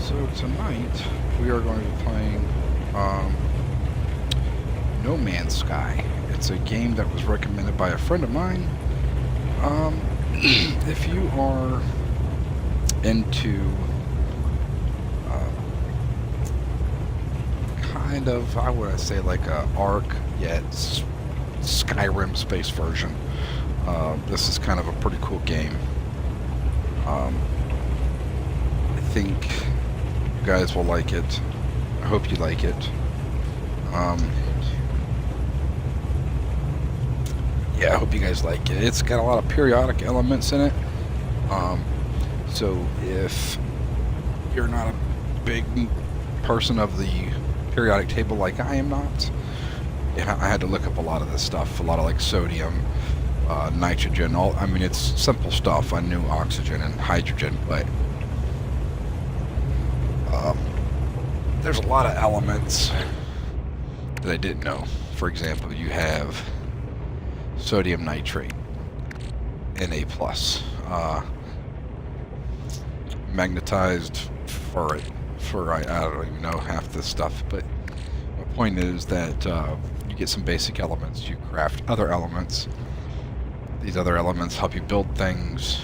So tonight we are going to be playing No Man's Sky. It's a game that was recommended by a friend of mine. If you are into kind of, I would say like a Ark yet Skyrim space version, this is kind of a pretty cool game. I think you guys will like it. I hope you like it. Yeah, I hope you guys like it. It's got a lot of periodic elements in it. So if you're not a big person of the periodic table like I am not, yeah, I had to look up a lot of this stuff. A lot of like sodium, nitrogen. I mean, it's simple stuff. I knew oxygen and hydrogen, but there's a lot of elements that I didn't know. For example, you have sodium nitrate, Na+, magnetized ferrite. I don't even know half this stuff, but my point is that you get some basic elements, you craft other elements. These other elements help you build things,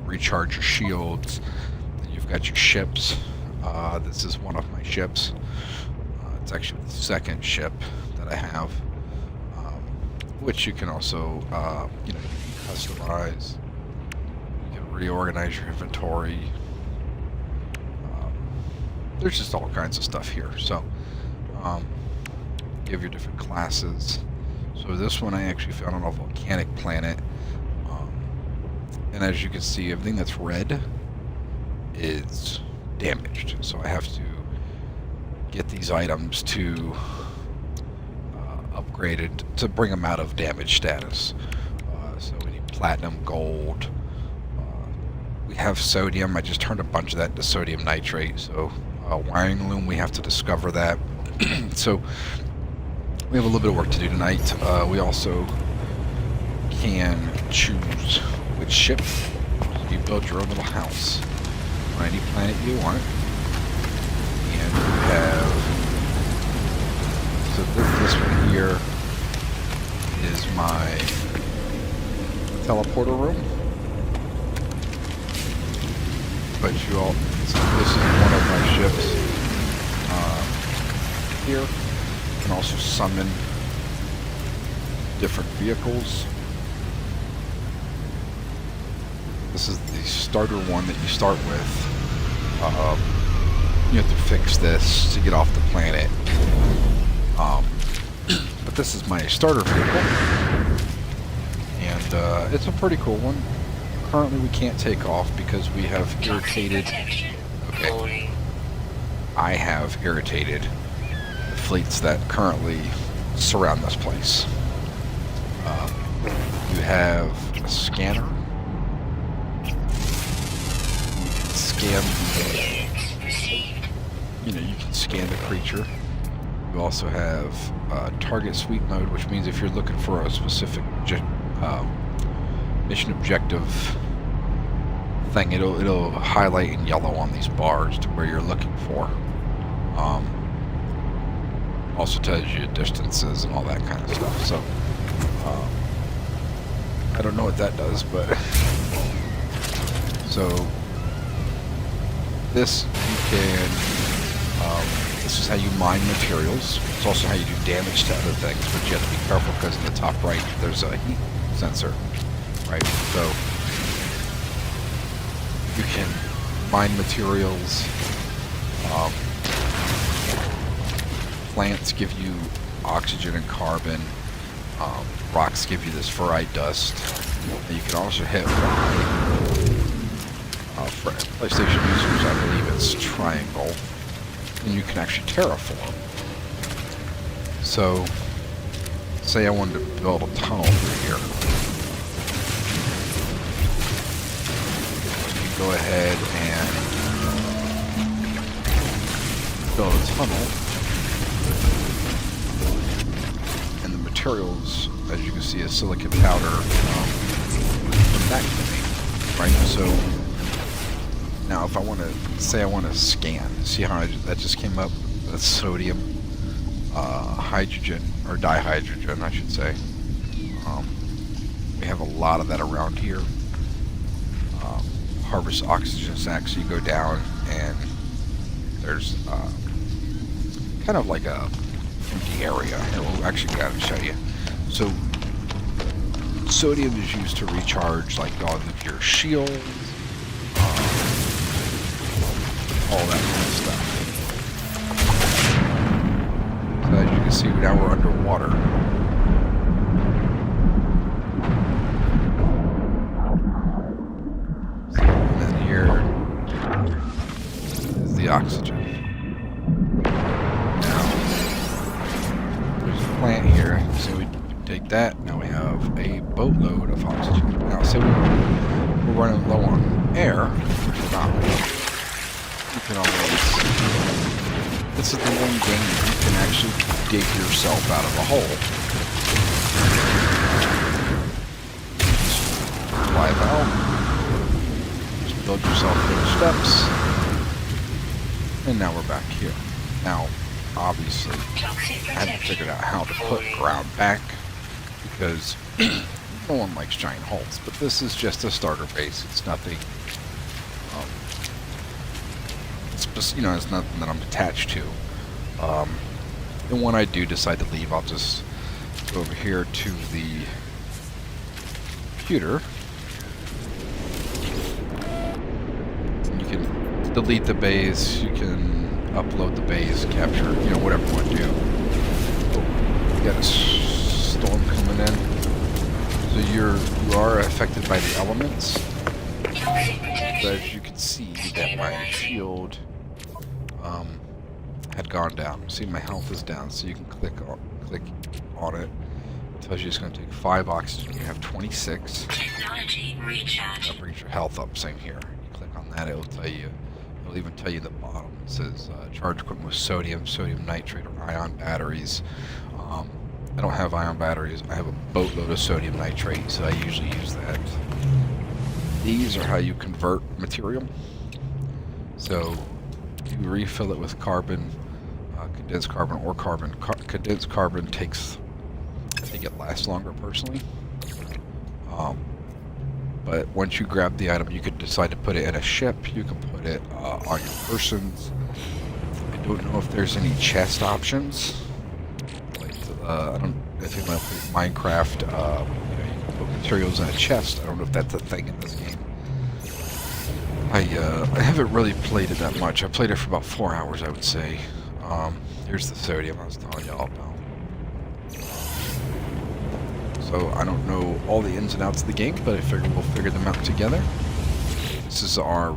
recharge your shields. Then you've got your ships. This is one of my ships. It's actually the second ship that I have, which you can also, you can customize. You can reorganize your inventory. There's just all kinds of stuff here. So, you have your different classes. So this one I actually found on a volcanic planet, and as you can see, everything that's red is damaged. So I have to get these items to upgraded to bring them out of damage status. So we need platinum, gold. We have sodium. I just turned a bunch of that into sodium nitrate. So wiring loom, we have to discover that. So we have a little bit of work to do tonight. We also can choose which ship. You build your own little house on any planet you want. And you have, so this one here is my teleporter room. But you all, so this is one of my ships here. You can also summon different vehicles. This is the starter one that you start with. You have to fix this to get off the planet. But this is my starter vehicle. And it's a pretty cool one. Currently we can't take off because we have irritated... Okay. I have irritated the fleets that currently surround this place. You have a scanner. You can scan the creature. You also have target sweep mode, which means if you're looking for a specific mission objective thing, it'll highlight in yellow on these bars to where you're looking for. Also tells you distances and all that kind of stuff. So I don't know what that does, but so this you can. This is how you mine materials. It's also how you do damage to other things, but you have to be careful because in the top right there's a heat sensor, right? So you can mine materials. Plants give you oxygen and carbon. Rocks give you this ferrite dust. And you can also hit for PlayStation users, I believe it's triangle. And you can actually terraform. So, say I wanted to build a tunnel through here. You go ahead and build a tunnel. And the materials, as you can see, is silicon powder from that thing, right? So Now, if I want to say I want to scan, see how that just came up? That's sodium, hydrogen, or dihydrogen, I should say. We have a lot of that around here. Harvest oxygen sacs, so you go down and there's kind of like a empty area. Here, we'll actually got to show you. So sodium is used to recharge like all of your shields, all that kind of stuff. So as you can see, now we're underwater. And then here is the oxygen. Now, there's a plant here. So we take that. Now we have a boatload of oxygen. Now, say we're running low on air. We're not. You can always. This is the one game you can actually dig yourself out of a hole. Just dive out. Just build yourself little steps. And now we're back here. Now, obviously, I haven't figured out how to put ground back because no one likes giant holes. But this is just a starter base. It's nothing. It's just, it's nothing that I'm attached to. And when I do decide to leave, I'll just go over here to the computer. And you can delete the base, you can upload the base, capture, whatever you want to do. Oh, we got a storm coming in. So you are affected by the elements. But as you can see, that my shield had gone down. See, my health is down, so you can click on it. It tells you it's going to take 5 oxygen. You have 26. Technology recharge. That brings your health up. Same here. You click on that, it'll tell you. It'll even tell you the bottom. It says charge equipment with sodium nitrate, or ion batteries. I don't have ion batteries. I have a boatload of sodium nitrate, so I usually use that. These are how you convert material. So you refill it with carbon, condensed carbon, or carbon. Condensed carbon takes, I think it lasts longer personally. But once you grab the item, you can decide to put it in a ship. You can put it on your persons. I don't know if there's any chest options. Like I don't. I think like Minecraft, you can put materials in a chest. I don't know if that's a thing in this game. I haven't really played it that much. I played it for about 4 hours, I would say. Here's the sodium I was telling y'all about. So I don't know all the ins and outs of the game, but I figure we'll figure them out together. This is our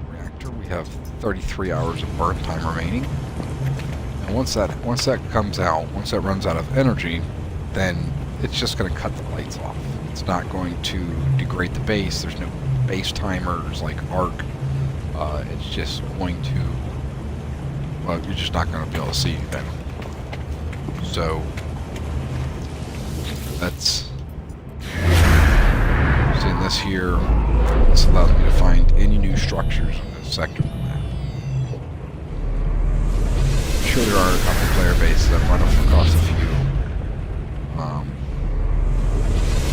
reactor. We have 33 hours of burn time remaining. And once that comes out, once that runs out of energy, then it's just going to cut the lights off. It's not going to degrade the base. There's no base timers like ARC. It's just going to, well, you're just not going to be able to see anything. So that's, seeing this here, this allows me to find any new structures in this sector of the map. I'm sure there are a couple player bases that run across a few.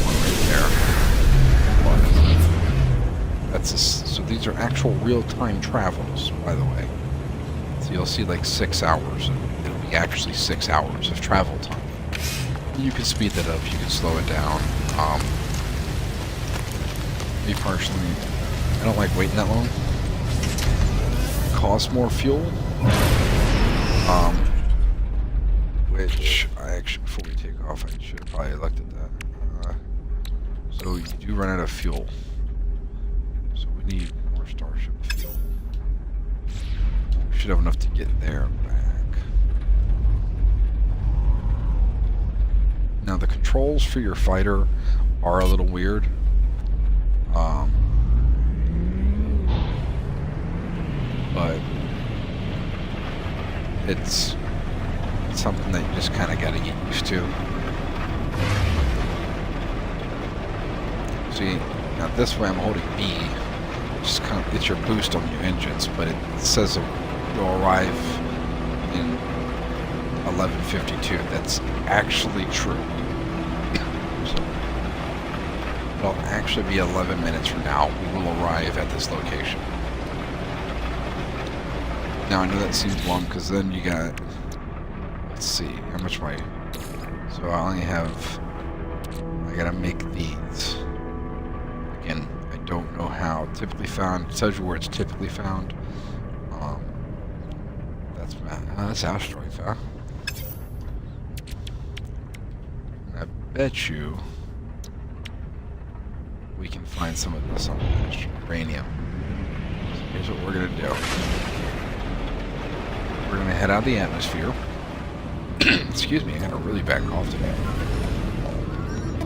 One right there. That's so these are actual real-time travels, by the way. So you'll see like 6 hours. It'll be actually 6 hours of travel time. You can speed that up, you can slow it down. Me personally, I don't like waiting that long. It costs more fuel. Which I actually, before we take off, I should have probably looked at that. So you do run out of fuel. So we need more Starship fuel. We should have enough to get there and back. Now the controls for your fighter are a little weird. But it's something that you just kind of got to get used to. See, now this way I'm holding B, just kind of, it's your boost on your engines, but it says you'll arrive in 11:52. That's actually true. So, it'll actually be 11 minutes from now. We will arrive at this location. Now I know that seems long because then you got, let's see, how much am I, so I only have, I gotta make these. Again, I don't know how. Typically found, it tells you where it's typically found. That's asteroids, huh? I bet you we can find some of this on uranium. So here's what we're gonna do. We're gonna head out of the atmosphere. Excuse me, I got a really bad cough today.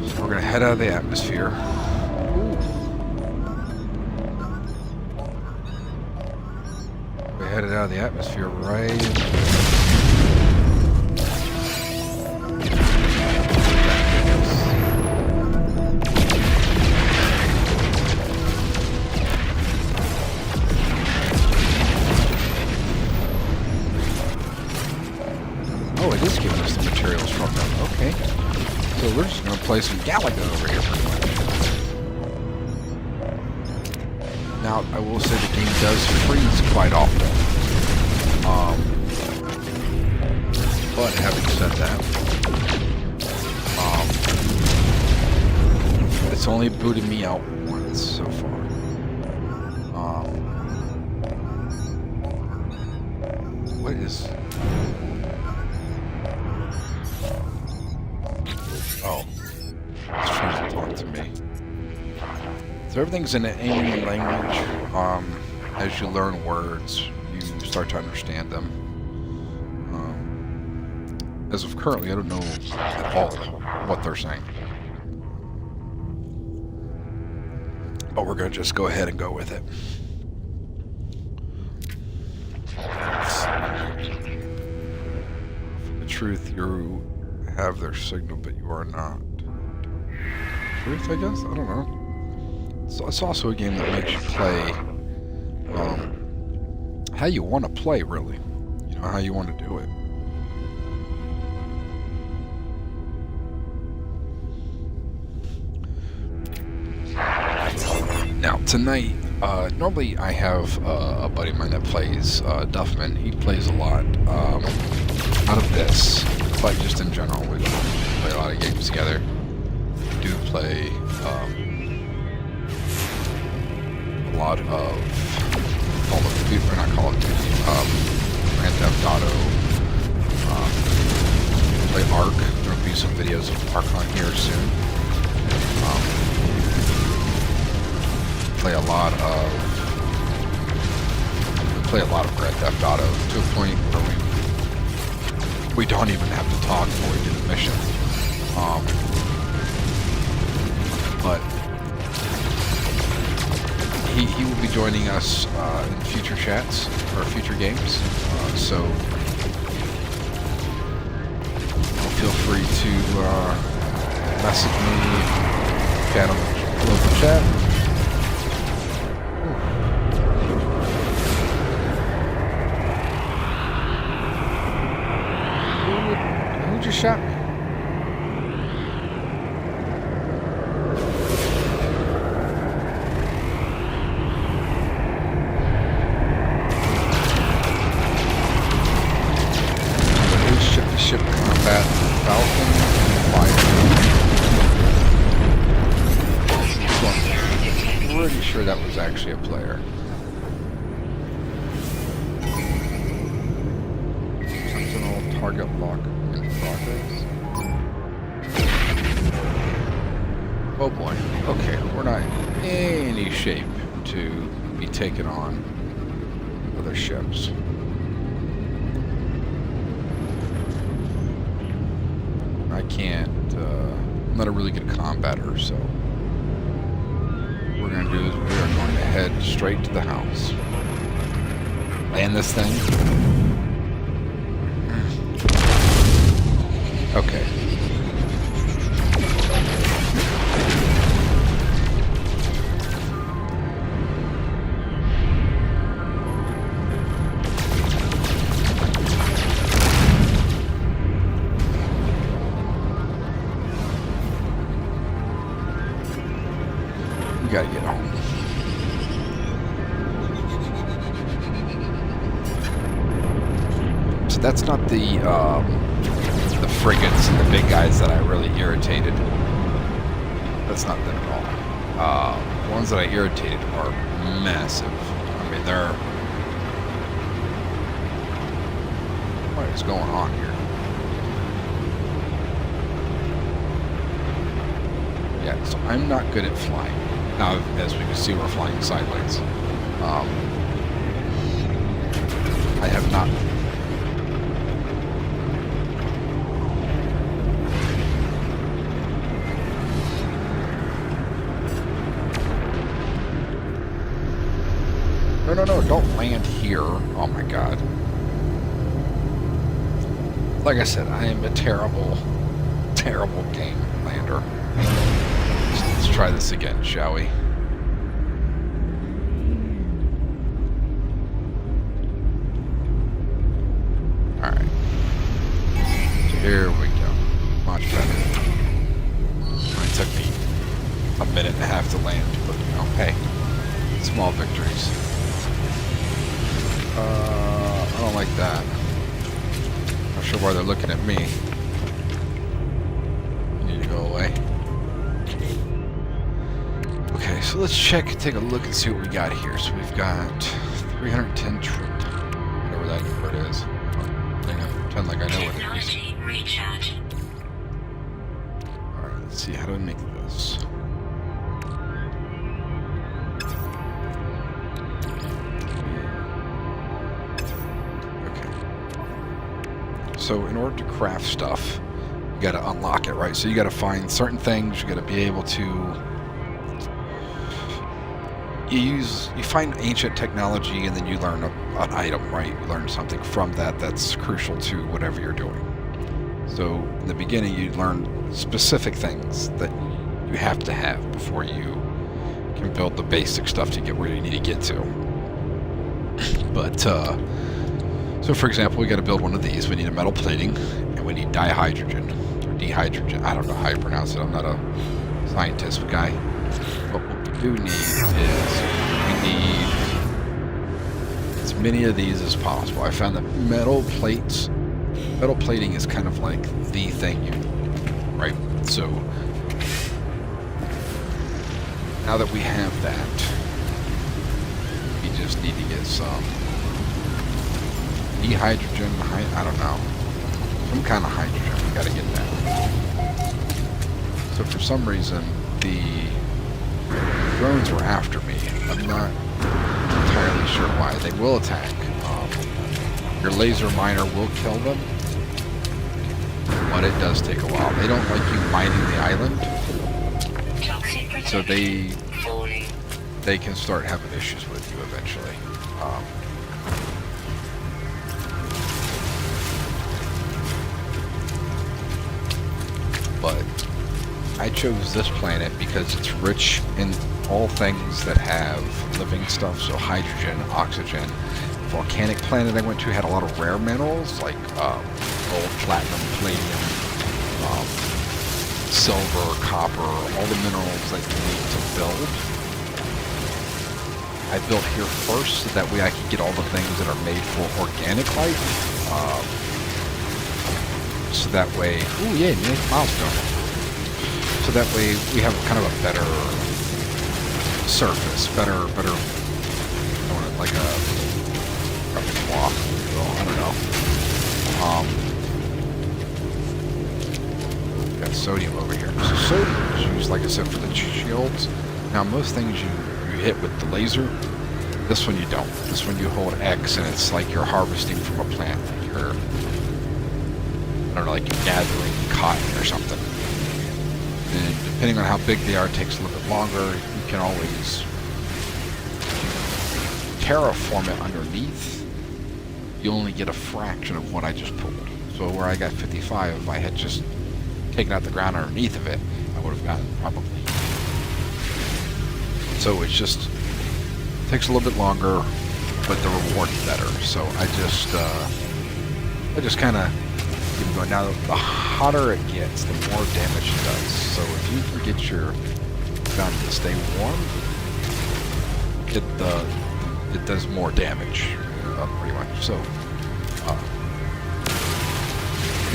So we're gonna head out of the atmosphere. We headed out of the atmosphere right. Oh, it is giving us the materials from them. Okay. So we're just going to play some Galaga over here pretty much. Now, I will say the game does freeze quite often. But having said that, it's only booted me out once so far. What is... Oh, it's trying to talk to me. So everything's in an alien language. As you learn words, you start to understand them. As of currently, I don't know at all what they're saying. But we're going to just go ahead and go with it. For the truth, you have their signal, but you are not. Truth, I guess? I don't know. So it's also a game that makes you play how you want to play, really. You know, how you want to do it. Now, tonight, normally I have a buddy of mine that plays Duffman. He plays a lot out of this, but just in general, we play a lot of games together. We do play a lot of Call of Duty, or not Call of Duty, Grand Theft Auto, play Ark. There will be some videos of Ark on here soon. Play a lot of Grand Theft Auto to a point where we don't even have to talk before we do the mission. But he will be joining us in future chats or future games. So feel free to message me, chat on the local chat. Who just shot me? Ship combat Falcon Fire. I'm pretty sure that was actually a player. Sentinel target lock in progress. Oh boy. Okay, we're not in any shape to be taking on other ships. I can't, I'm not a really good combatter, so what we're going to do is we are going to head straight to the house. Land this thing. Okay. that's not the frigates and the big guys that I really irritated. That's not them at all. The ones that I irritated are massive. I mean, they're... What is going on here? Yeah, so I'm not good at flying. Now, as we can see, we're flying sideways. I have not... No, don't land here. Oh my god. Like I said, I am a terrible, terrible game lander. Let's try this again, shall we? Alright. So here we go. Much better. It took me a minute and a half to land, but you know, hey, small victories. I don't like that. Not sure why they're looking at me. You need to go away. Okay, so let's take a look and see what we got here. So we've got 310 troop, whatever that number is. I'm gonna pretend like I know what it is. Technology recharge. Alright, let's see, how do we make this? So in order to craft stuff, you got to unlock it, right? So you got to find certain things. You got to be able to. You find ancient technology, and then you learn an item, right? You learn something from that that's crucial to whatever you're doing. So in the beginning, you learn specific things that you have to have before you can build the basic stuff to get where you need to get to. But so for example, we got to build one of these. We need a metal plating, and we need dihydrogen, or dehydrogen. I don't know how you pronounce it. I'm not a scientist guy. But what we do need is we need as many of these as possible. I found that metal plating is kind of like the thing you need, right? So now that we have that, we just need to get some dehydrogen, I don't know, some kind of hydrogen. We gotta get that. So for some reason, the drones were after me. I'm not entirely sure why. They will attack. Your laser miner will kill them, but it does take a while. They don't like you mining the island, Toxic so protection. Falling. they can start having issues with you eventually. But I chose this planet because it's rich in all things that have living stuff, so hydrogen, oxygen. The volcanic planet I went to had a lot of rare minerals like gold, platinum, palladium, silver, copper, all the minerals that you need to build. I built here first so that way I could get all the things that are made for organic life. So that way, ooh yeah, nice milestone. So that way we have kind of a better surface, better, like a repertoire, I don't know. Got sodium over here. So sodium is used, like I said, for the shields. Now most things you hit with the laser, this one you don't. This one you hold X and it's like you're harvesting from a plant. You're, I don't know, like you're gathering cotton or something. And depending on how big they are, it takes a little bit longer. You can always terraform it underneath. You only get a fraction of what I just pulled. So where I got 55, if I had just taken out the ground underneath of it, I would have gotten probably. So it's just takes a little bit longer, but the reward's better. So I just kind of keep going. Now, the hotter it gets, the more damage it does. So if you can get your gun to stay warm, it does more damage, pretty much. So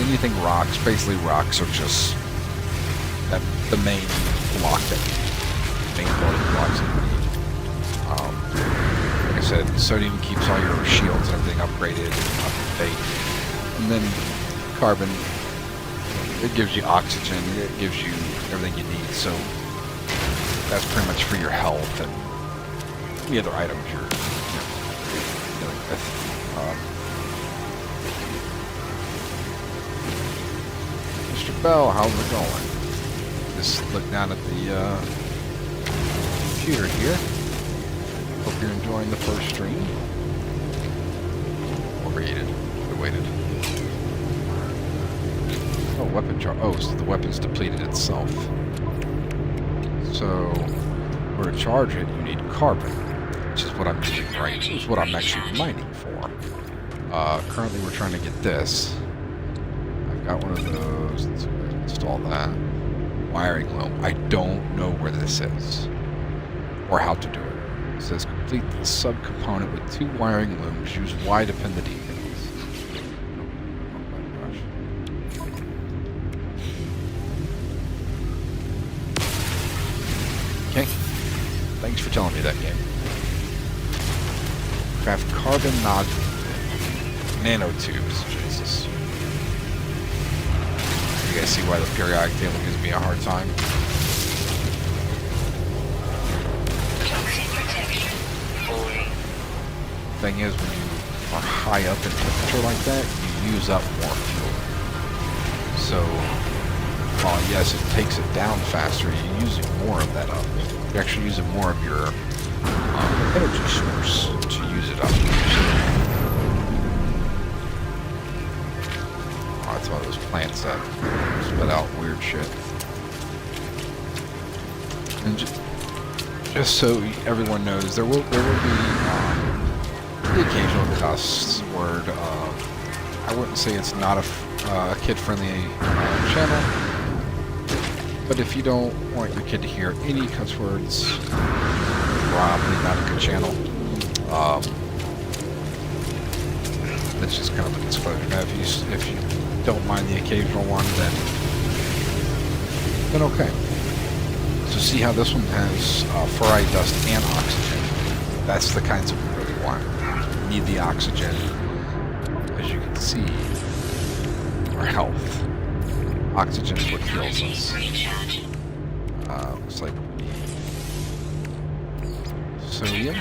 anything rocks, basically rocks are just the main block that you need. Main building blocks that you need. Like I said, sodium keeps all your shields and everything upgraded and up to date. And then carbon, it gives you oxygen, it gives you everything you need. So that's pretty much for your health and the other items you're dealing with. Mr. Bell, how's it going? Just look down at the computer here. Hope you're enjoying the first stream. Overheated. We waited. Oh, weapon charge. Oh, so the weapon's depleted itself. So, in order to charge it, you need carbon, which is what I'm using right. Which is what I'm actually mining for. Currently, we're trying to get this. I've got one of those. Let's install that. Wiring loom. I don't know where this is or how to do it. It says complete the subcomponent with 2 wiring looms. Use Y to pin the details. Oh my gosh. Okay. Thanks for telling me that, game. Craft carbon nanotubes. Jesus. You guys see why the periodic table gives me a hard time? Toxic protection. Falling. Thing is, when you are high up in temperature like that, you use up more fuel. So, while yes, it takes it down faster, you're using more of that up. You're actually using more of your energy source to use it up. Oh, that's one of those plants that spit out weird shit. And just so everyone knows, there will be the occasional cuss word. I wouldn't say it's not a kid-friendly channel, but if you don't want your kid to hear any cuss words, probably not a good channel. That's just kind of a disclosure. Now, if you don't mind the occasional one, then okay. So see how this one has ferrite dust and oxygen. That's the kinds that we really want. We need the oxygen, as you can see, our health. Oxygen is what kills us. Looks like we need sodium.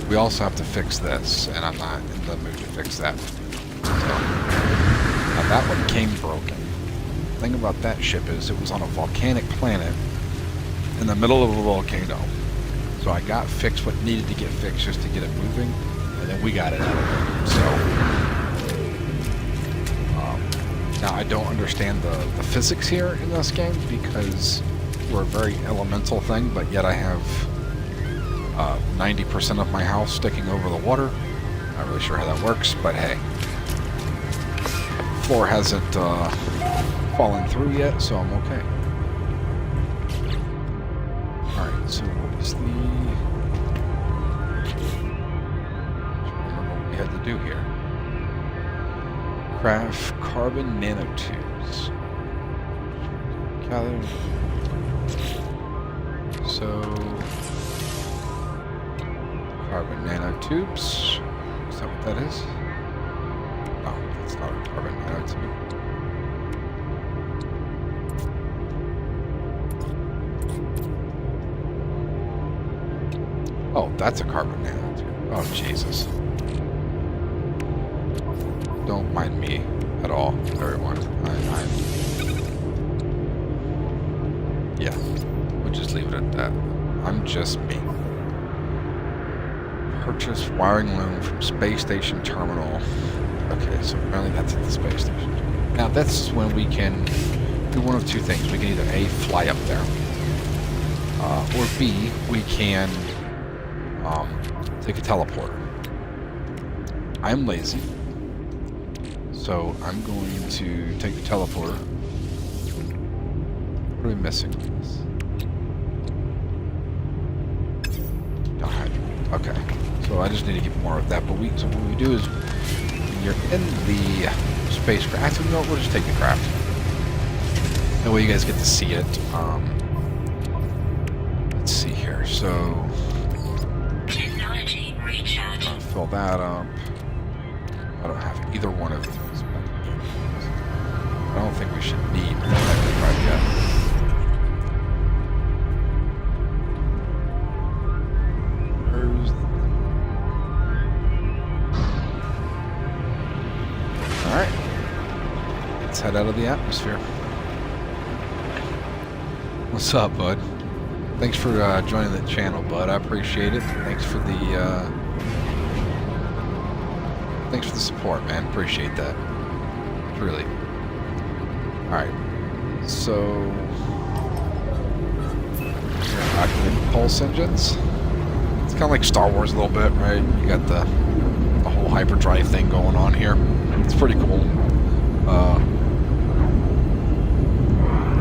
We also have to fix this, and I'm not in the mood to fix that. So, now that one came broken. The thing about that ship is it was on a volcanic planet in the middle of a volcano. So I got fixed what needed to get fixed just to get it moving, and then we got it out of there. So now I don't understand the physics here in this game because we're a very elemental thing, but yet I have 90% of my house sticking over the water. Not really sure how that works, but hey. Floor hasn't fallen through yet, so I'm okay. Alright, so what was the... remember what we had to do here. Craft carbon nanotubes. Gather... So... carbon nanotubes. Is that what that is? No, that's not a carbon nanotube. Oh, that's a carbon nanotube. Oh, Jesus. Don't mind me at all, everyone. Yeah, we'll just leave it at that. I'm just me. Purchase wiring loom from space station terminal. Okay, so apparently that's at the space station. Now that's when we can do one of two things. We can either A, fly up there, or B, we can take a teleporter. I'm lazy, so I'm going to take the teleporter. What are we missing with this? Okay, so I just need to get more of that. But so what we do is we you're in the spacecraft. Actually, you know what, we'll just take the craft. That way you guys get to see it. Let's see here. So, Technology recharge. fill that up. I don't have either one of these. I don't think we should need one hyperdrive yet. Where's the... Alright. Let's head out of the atmosphere. What's up, bud? Thanks for joining the channel, bud. I appreciate it. Thanks for the support, man. Appreciate that. Really. Alright. So activate pulse engines. It's kinda like Star Wars a little bit, right? You got the whole hyperdrive thing going on here. It's pretty cool.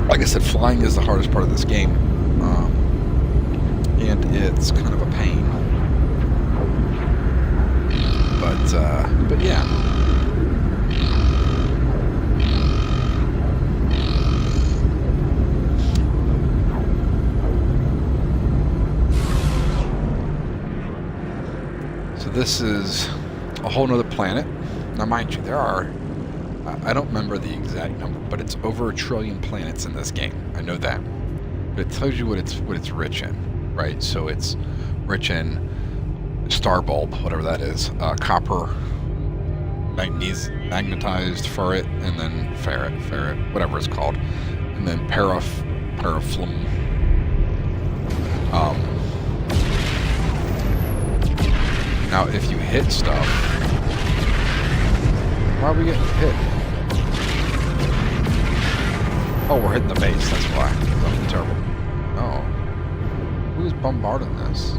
Like I said, flying is the hardest part of this game. And it's kind of a pain. But yeah. So this is a whole nother planet. Now mind you, there are, I don't remember the exact number, but it's over 1 trillion planets in this game. I know that. But it tells you what it's rich in, right? So it's rich in star bulb, whatever that is, copper, magnetized ferret, and then ferret, whatever it's called, and then paraflum. Now, if you hit stuff, why are we getting hit? Oh, we're hitting the base. That's why. That's terrible. Oh, who's bombarding this?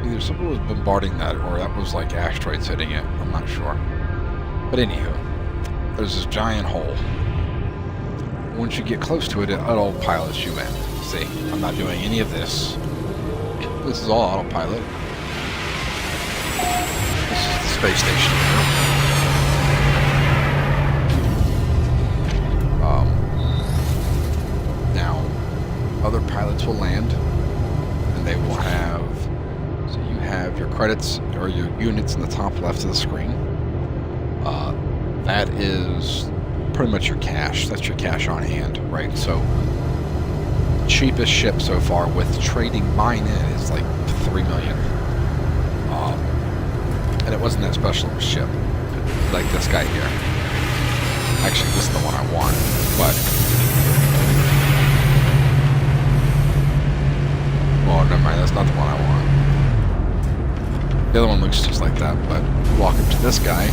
Either someone was bombarding that, or that was like asteroids hitting it. I'm not sure. But anywho, there's this giant hole. Once you get close to it, it autopilots you in. See, I'm not doing any of this. This is all autopilot. This is the space station. Now, other pilots will land, and they will have. So you have your credits or your units in the top left of the screen. That is pretty much your cash. That's your cash on hand, right? So cheapest ship so far with trading mine in is like 3 million. And it wasn't that special of a ship, like this guy here. Actually, this is the one I want, but well, never mind. That's not the one I want. The other one looks just like that, but walk up to this guy,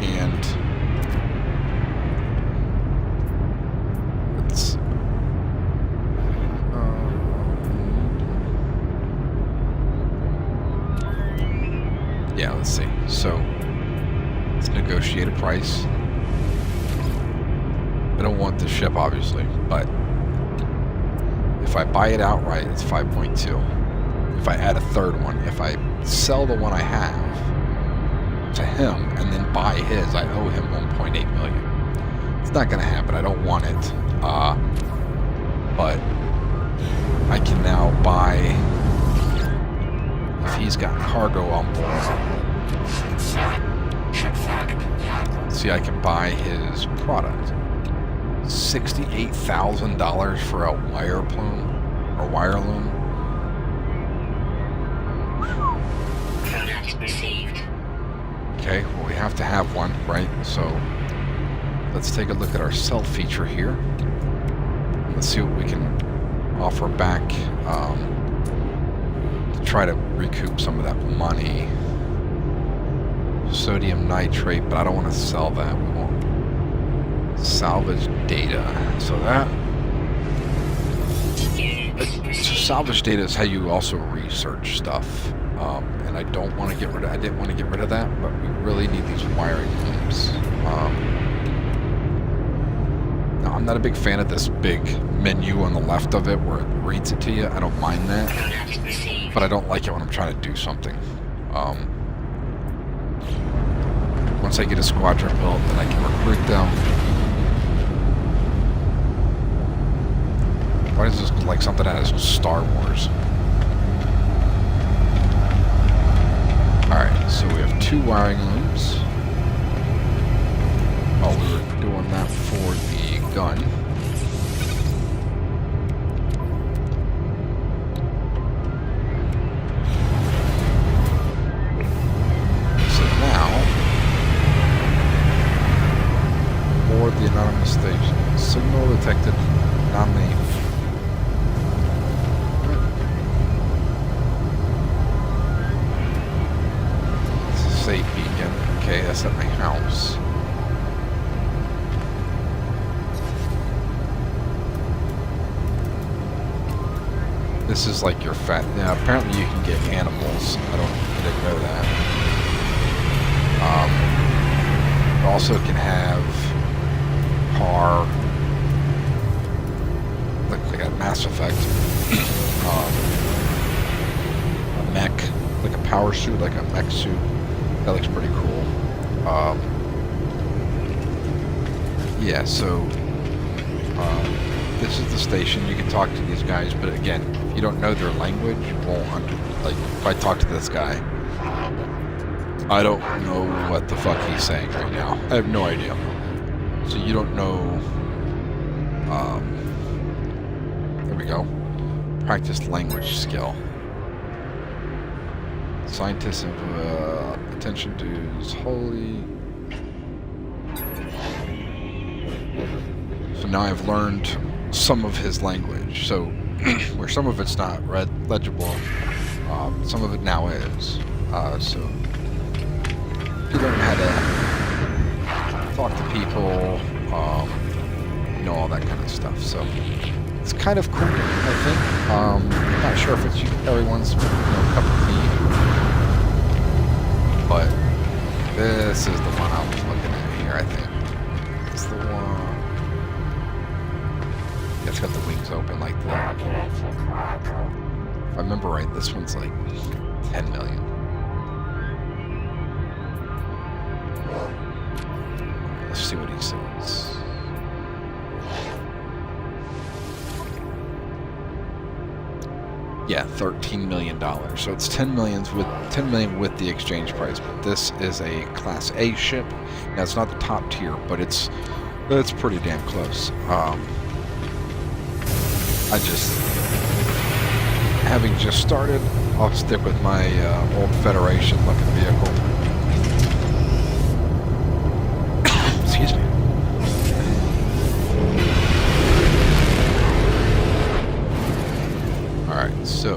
and let's yeah, let's see. So let's negotiate a price. I don't want the ship, obviously, but if I buy it outright, it's 5.2. If I add a third one, if I sell the one I have to him and then buy his, I owe him 1.8 million. It's not going to happen. I don't want it. But I can now buy, if he's got cargo on board. See, I can buy his product. $68,000 for a wire plume or wire loom. Product received. Okay, well, we have to have one, right? So let's take a look at our sell feature here. Let's see what we can offer back to try to recoup some of that money. Sodium nitrate, but I don't want to sell that. We want salvage data. So that so salvage data is how you also research stuff. And I don't want to get rid of. I didn't want to get rid of that, but we really need these wiring looms. Now I'm not a big fan of this big menu on the left of it where it reads it to you. I don't mind that. Product received. but I don't like it when I'm trying to do something. Once I get a squadron built, then I can recruit them. Why does this look like something out of Star Wars? Alright, so we have 2 wiring looms. Oh, we were doing that for the gun. So now, board the anonymous station. Signal detected. Anomaly. Safe beacon. Okay, that's at my house. This is like your fat. Now, apparently you can get animals. I didn't know that. You also can have car, like a Mass Effect, a mech, like a power suit, like a mech suit. That looks pretty cool. Yeah, so this is the station. You can talk to these guys, but again, if you don't know their language, you won't like, if I talk to this guy, I don't know what the fuck he's saying right now. I have no idea. So you don't know. There we go. Practice language skill. Scientists have attention to holy. So now I've learned some of his language. So where some of it's not legible, some of it now is. So you learn how to talk to people, you know, all that kind of stuff. So it's kind of cool, I think. I'm not sure if it's everyone's cup of tea, but this is the one I was looking at here. I think it's the one. Yeah, it's got the wings open like that. If I remember right, this one's like 10 million. Let's see what he says. Yeah, $13 million. So it's 10 million with the exchange price. But this is a Class A ship. Now it's not the top tier, but it's pretty damn close. Having just started, I'll stick with my old Federation looking vehicle. Excuse me. Alright, so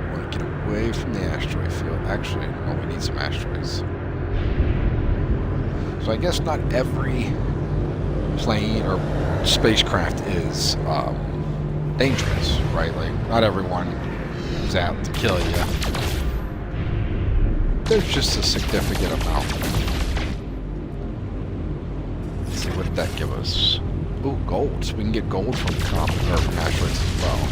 I want to get away from the asteroid field. Actually, oh, we need some asteroids. So I guess not every plane or spacecraft is dangerous, right? Like, not everyone is out to kill you. There's just a significant amount. Let's see, what did that give us? Ooh, gold. So we can get gold from asteroids as well.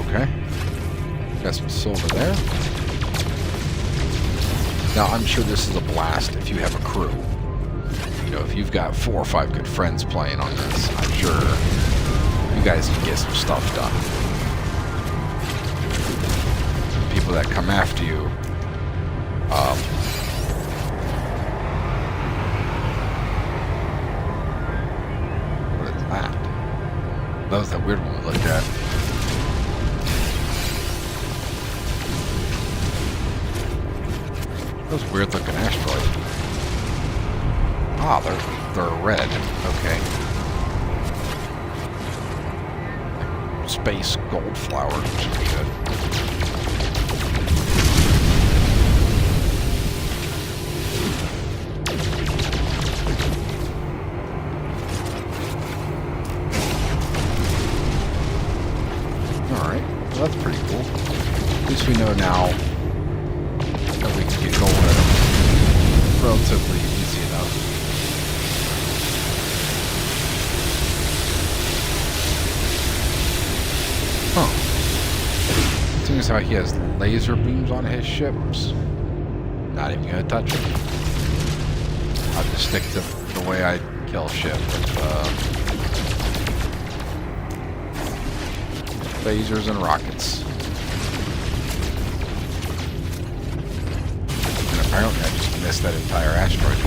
Okay. Got some silver there. Now, I'm sure this is a blast if you have a crew. You know, if you've got 4 or 5 good friends playing on this, I'm sure you guys can get some stuff done. People that come after you, what is that? That was that weird one we looked at. Those weird looking asteroids. Ah, they're red. Okay. Space gold flower, which is good. Alright, well, that's pretty cool. At least we know now that we can get gold at them. relatively easy enough. Huh. Seeing as how he has laser beams on his ships, not even gonna touch him. I'll just stick to the way I kill a ship with lasers and rockets. And apparently I just missed that entire asteroid.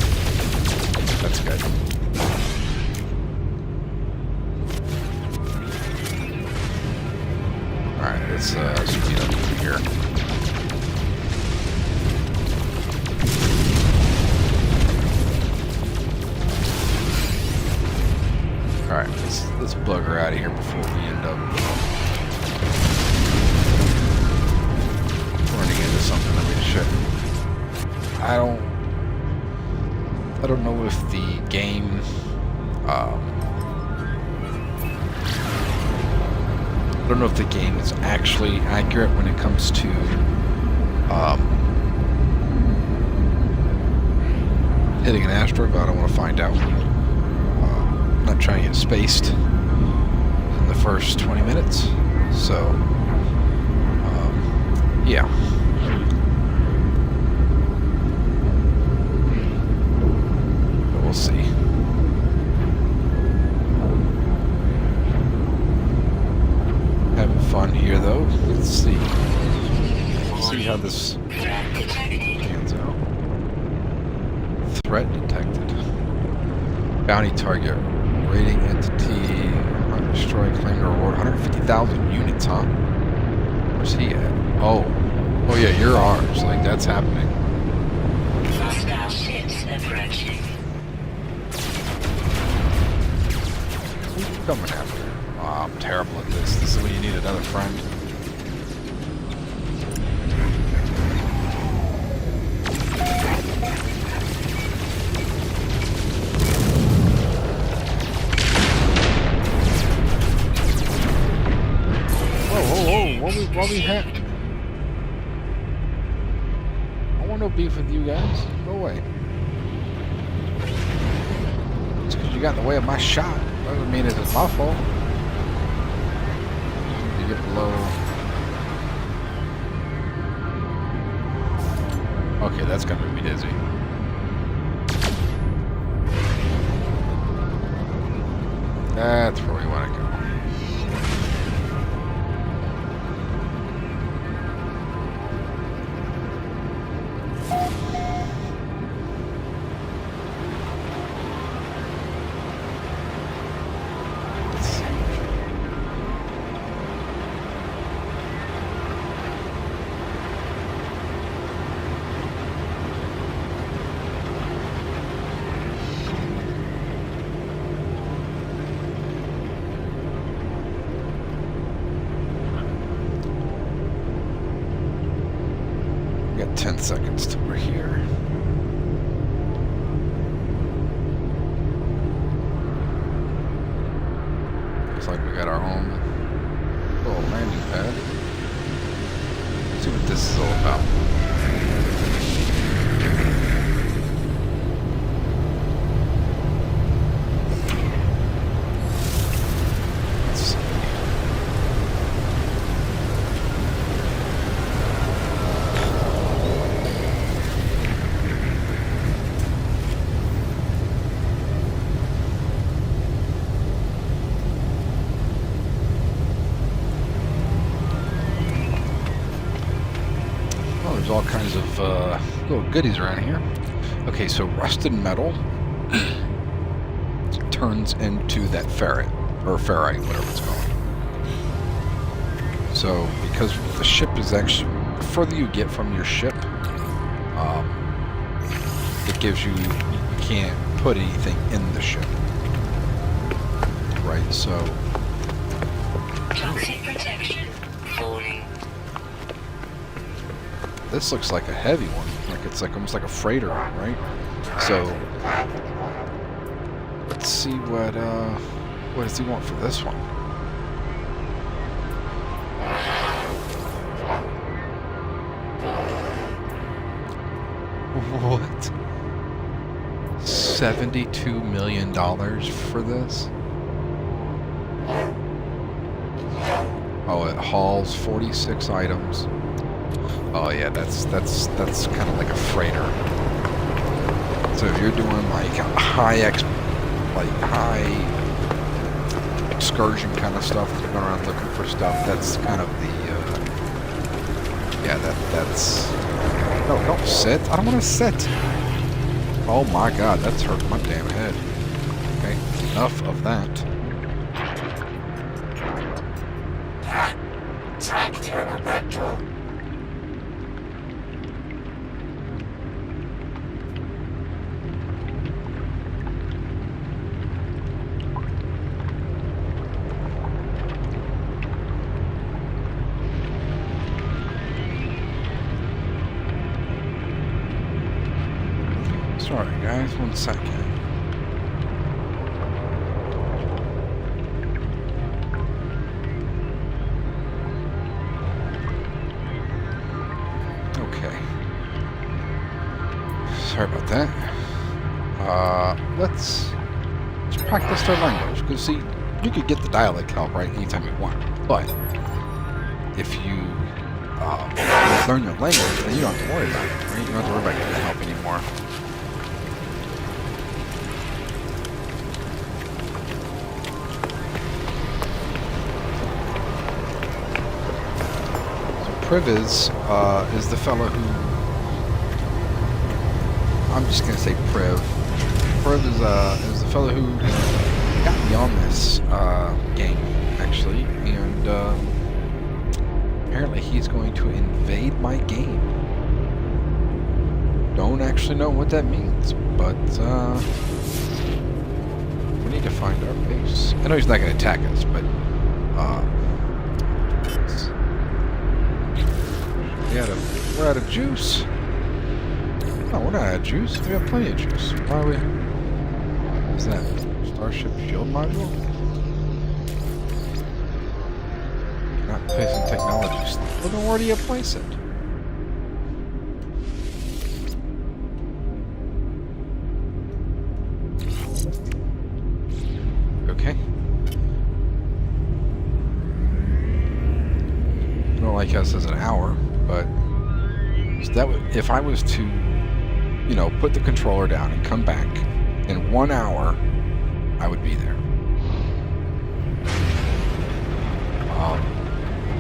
That's good. Alright, let's speed up through here. Alright, let's bugger out of here before we end up running into something that we shouldn't. I don't know if the game I don't know if the game is actually accurate when it comes to hitting an asteroid, but I don't want to find out. I'm not trying to get spaced in the first 20 minutes, so yeah. But we'll see. Having fun here, though. Let's see. Let's see how this pans out. Threat detected. Bounty target. Rating entity. Destroy claim to reward. 150,000 units, huh? Where's he at? Oh. Oh yeah, you're ours. Like, that's happening. Hostile ships approaching. Who are you coming after? Oh, I'm terrible at this. This is when you need another friend. What we have? I want no beef with you guys. Go away. Just because you got in the way of my shot doesn't mean it's my fault. You get below. Okay, that's gonna make me dizzy. That's where we want to go. We got 10 seconds till we're here. Looks like we got our own little landing pad. Let's see what this is all about. Let's see. There's all kinds of little goodies around here. Okay, so rusted metal turns into that ferrite, or ferrite, whatever it's called. So, because the ship is actually, the further you get from your ship, it gives you can't put anything in the ship. Right, so... Toxic protection falling. This looks like a heavy one. Like it's like almost like a freighter, right? So let's see what does he want for this one? What? $72 million for this. Oh, it hauls 46 items. Oh yeah, that's kind of like a freighter. So if you're doing like a high excursion kind of stuff, you're going around looking for stuff. That's kind of the yeah. That's no, don't sit. I don't want to sit. Oh my God, that's hurt my damn head. Okay, enough of that. Sorry guys, 1 second. Okay. Sorry about that. Let's practice their language. Because see, you could get the dialect help right anytime you want. But if you learn your language, then you don't have to worry about it. Right? You don't have to worry about getting help anymore. Priviz is the fellow who... I'm just going to say Priv. Priv is the fellow who got me on this game, actually. And apparently he's going to invade my game. Don't actually know what that means, but we need to find our base. I know he's not going to attack us, but... we're out of juice. No, we're not out of juice. We have plenty of juice. Why are we... What's that? Starship shield module? Not placing technology. Well, then where do you place it? Okay. I don't like us as an hour. But that if I was to, you know, put the controller down and come back in 1 hour, I would be there.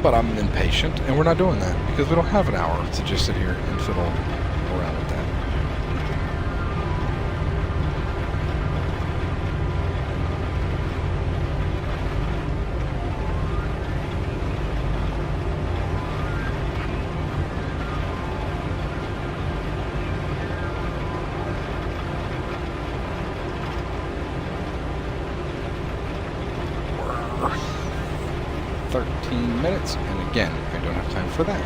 But I'm impatient, and we're not doing that because we don't have an hour to just sit here and fiddle around with that. We're 13 minutes, and again, I don't have time for that.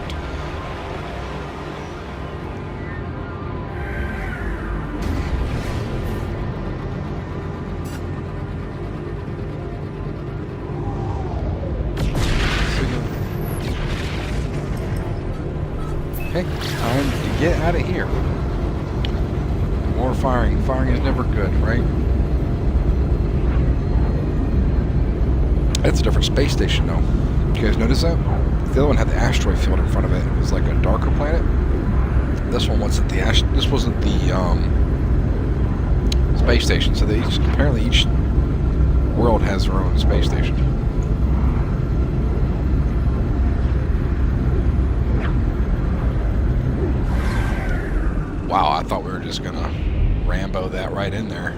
Okay, time to get out of here. More firing. Firing is never good, right? That's a different space station, though. You guys notice that? The other one had the asteroid field in front of it. It was like a darker planet. This one wasn't the This wasn't the space station. So apparently each world has their own space station. Wow, I thought we were just gonna Rambo that right in there.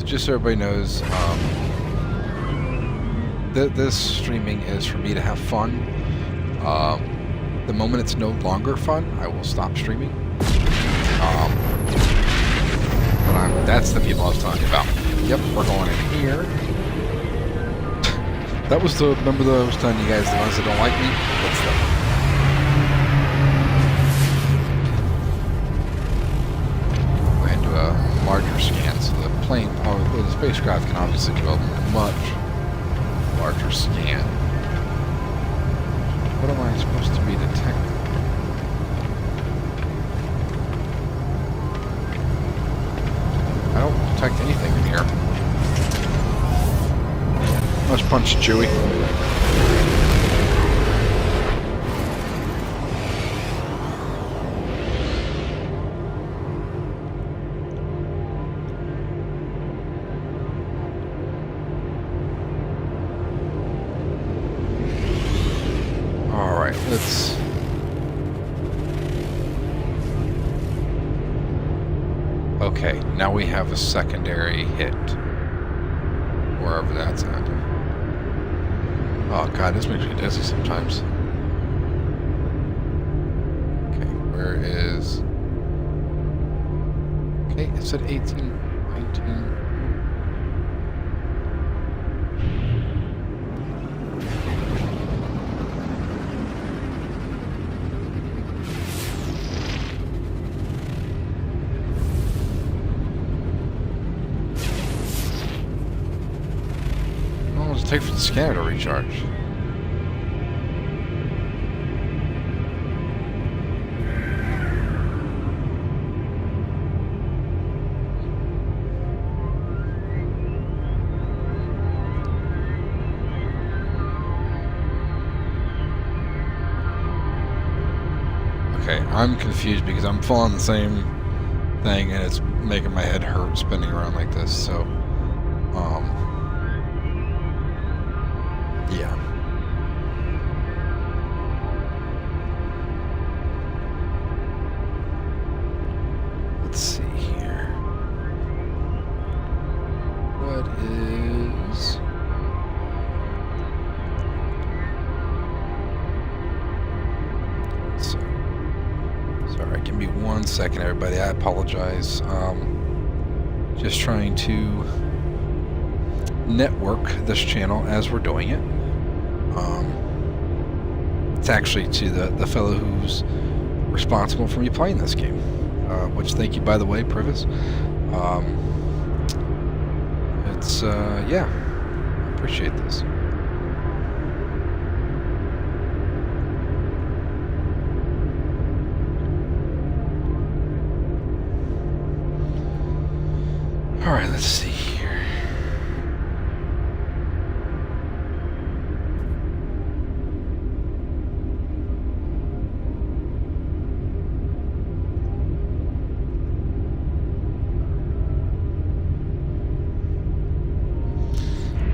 Just so everybody knows, this streaming is for me to have fun. The moment it's no longer fun, I will stop streaming. But that's the people I was talking about. Yep, we're going in here. That was the, remember I was telling you guys, the ones that don't like me? That's them. Go ahead and do a larger scan so the plane, the spacecraft can obviously do a much larger scan. What am I supposed to be detecting? I don't detect anything in here. Let's punch Chewie. Alright, let's... Okay, now we have a secondary hit. Wherever that's at. Oh god, this makes me dizzy sometimes. Okay, where is... Okay, it's at 18, 19... How long does it take for the scanner to recharge? Okay, I'm confused because I'm following the same thing and it's making my head hurt spinning around like this, so, yeah. Let's see here. What is... Sorry, give me 1 second, everybody. I apologize. Just trying to network this channel as we're doing it. It's actually to the fellow who's responsible for me playing this game. Which, thank you, by the way, Privis. Yeah, I appreciate this. Alright, let's see here.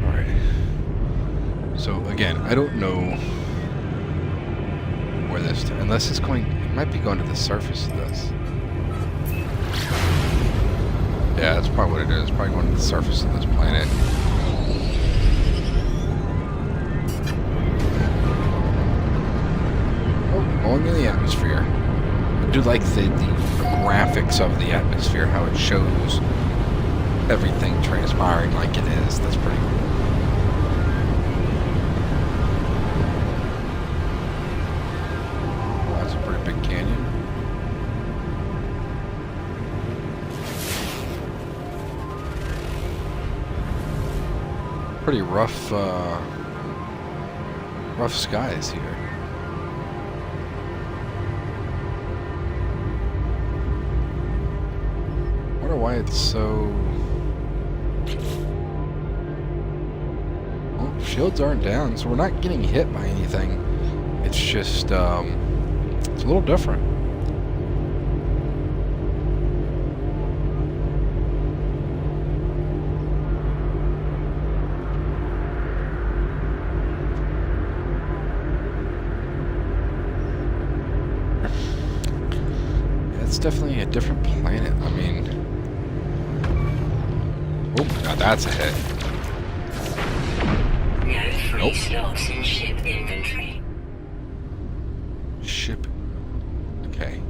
Alright. So, again, I don't know where this... Unless it's going... It might be going to the surface of this. Yeah, that's probably what it is. Probably going to the surface of this planet. Oh, going in the atmosphere. I do like the graphics of the atmosphere, how it shows everything transpiring like it is. That's pretty cool. Oh, that's a pretty big canyon. Pretty rough skies here. Wonder why it's so... Well, shields aren't down, so we're not getting hit by anything. It's just, it's a little different. It's definitely a different planet. I mean... Oh, now that's a hit. No free Nope. slots in ship inventory. Ship. Okay.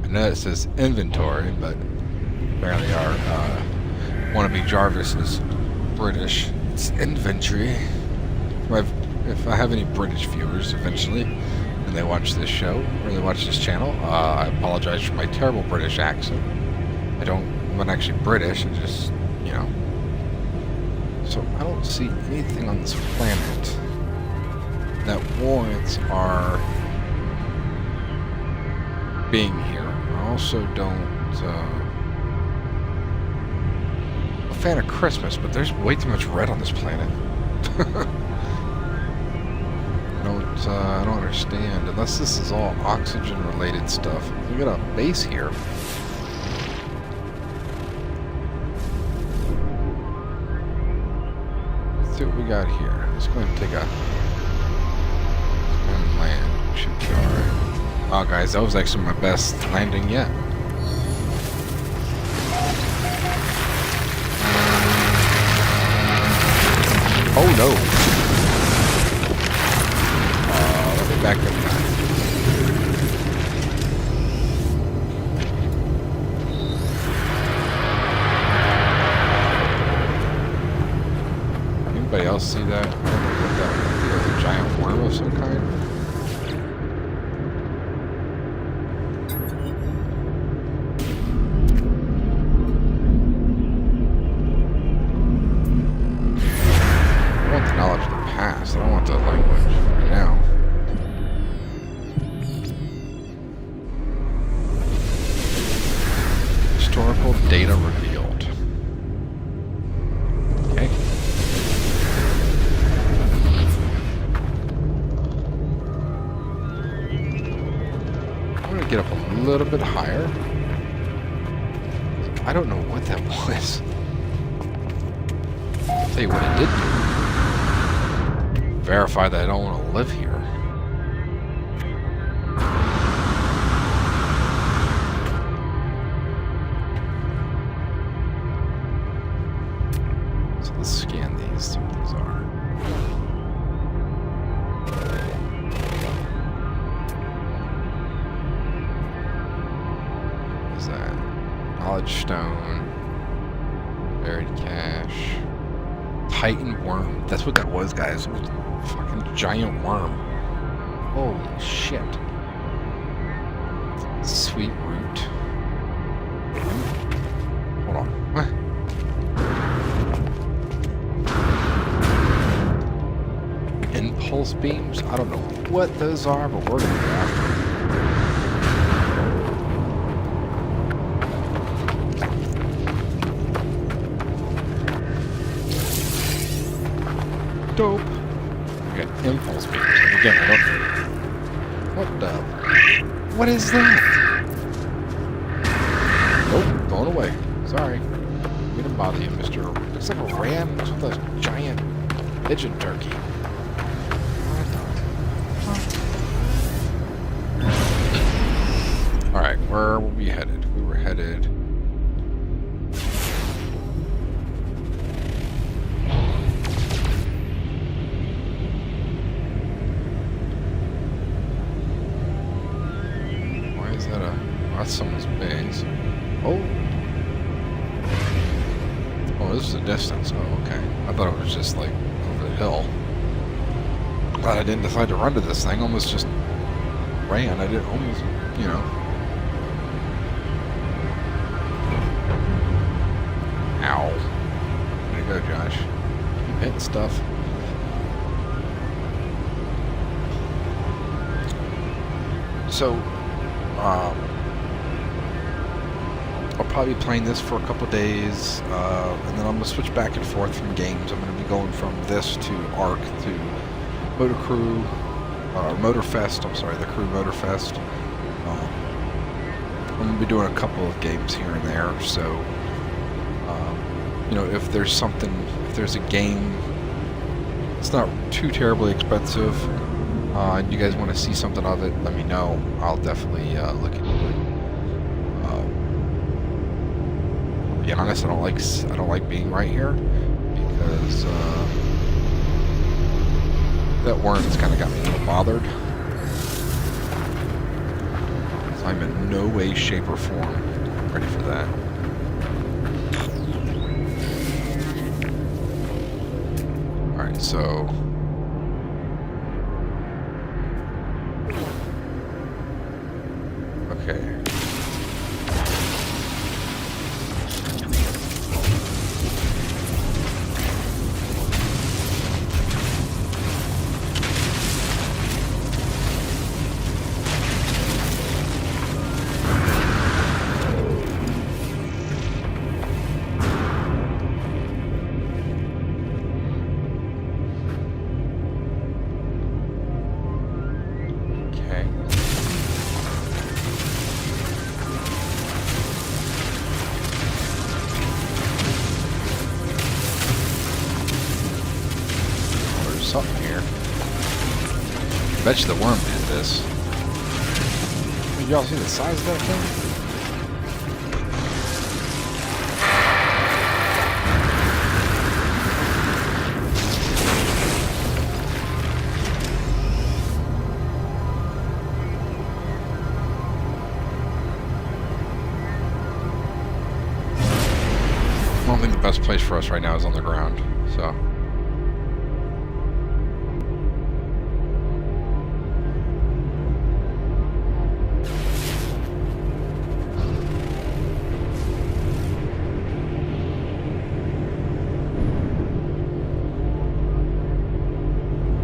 I know it says inventory, but apparently our wannabe Jarvis is British. It's inventory. If I have any British viewers eventually, and they watch this show, or they watch this channel, I apologize for my terrible British accent. I'm not actually British, it's just, you know. So, I don't see anything on this planet. that warrants our being here. I also don't a fan of Christmas, but there's way too much red on this planet. I don't understand, unless this is all oxygen related stuff. We got a base here. Let's see what we got here. Let's go ahead and take a land. Should be alright. Oh guys, that was actually my best landing yet. Oh no! Let me back up now. Anybody else see that? I don't know what that was. A giant worm of some kind? I don't want the language right now. Historical data revealed. Okay. I'm going to get up a little bit higher. I don't know what that was. I'll tell you what it did do. Verify that I don't want to live here. So let's scan these, see what these are. What is that? Knowledge stone. Buried cache. Titan worm. That's what that was, guys. It was a fucking giant worm. Holy shit. Sweet root. Hold on. What? Impulse beams? I don't know what those are, but we're gonna go after them. Dope. Okay, impulse beams. And again, I don't. What the? What is that? Nope, going away. Sorry. We didn't bother you, Mr. Looks like a ram with a giant pigeon turkey. Alright, where were we headed? We were headed. That's someone's base. Oh. Oh, this is a distance. Oh, okay. I thought it was just like over the hill. Glad I didn't decide to run to this thing. Almost just ran. I didn't almost, you know. Ow. Way to go, Josh. Keep hitting stuff. So, I'll probably be playing this for a couple days, and then I'm going to switch back and forth from games. I'm going to be going from this to ARK to Motor Crew, Motorfest, I'm sorry, the Crew Motorfest. I'm going to be doing a couple of games here and there, so, you know, if there's something, if there's a game, it's not too terribly expensive, and you guys want to see something of it, let me know. I'll definitely look into it. To be honest, I don't like being right here because that worm's kind of got me a little bothered. So I'm in no way, shape, or form ready for that. All right, so. Okay. something here. Bet you the worm did this. Did y'all see the size of that thing? I don't think the best place for us right now is on the ground, so.